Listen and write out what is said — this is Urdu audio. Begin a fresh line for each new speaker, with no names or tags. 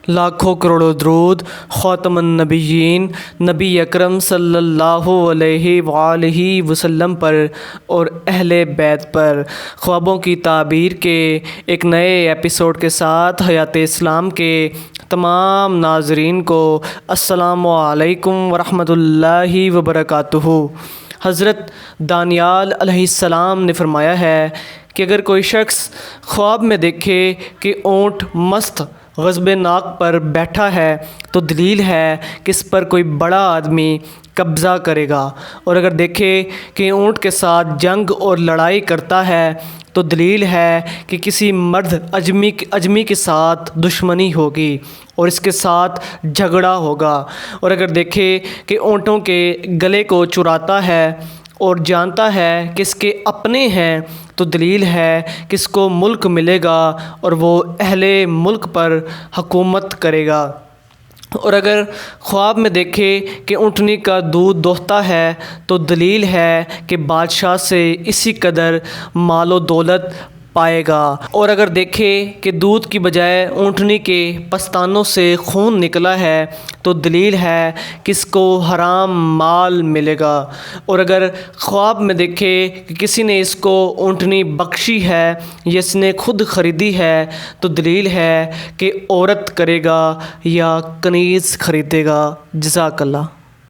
لاکھوں کروڑوں درود خاتم النبیین نبی اکرم صلی اللہ علیہ وآلہ وسلم پر اور اہل بیت پر۔ خوابوں کی تعبیر کے ایک نئے ایپیسوڈ کے ساتھ حیات اسلام کے تمام ناظرین کو السلام علیکم ورحمۃ اللہ وبرکاتہ۔ حضرت دانیال علیہ السلام نے فرمایا ہے کہ اگر کوئی شخص خواب میں دیکھے کہ اونٹ مست غضب ناک پر بیٹھا ہے تو دلیل ہے کہ اس پر کوئی بڑا آدمی قبضہ کرے گا، اور اگر دیکھے کہ اونٹ کے ساتھ جنگ اور لڑائی کرتا ہے تو دلیل ہے کہ کسی مرد اجمی کے ساتھ دشمنی ہوگی اور اس کے ساتھ جھگڑا ہوگا، اور اگر دیکھے کہ اونٹوں کے گلے کو چراتا ہے اور جانتا ہے کہ اس کے اپنے ہیں تو دلیل ہے کہ اس کو ملک ملے گا اور وہ اہل ملک پر حکومت کرے گا، اور اگر خواب میں دیکھے کہ اونٹنی کا دودھ دوہتا ہے تو دلیل ہے کہ بادشاہ سے اسی قدر مال و دولت پائے گا، اور اگر دیکھے کہ دودھ کی بجائے اونٹنی کے پستانوں سے خون نکلا ہے تو دلیل ہے کہ اس کو حرام مال ملے گا، اور اگر خواب میں دیکھے کہ کسی نے اس کو اونٹنی بخشی ہے یا اس نے خود خریدی ہے تو دلیل ہے کہ عورت کرے گا یا کنیز خریدے گا۔ جزاک اللہ۔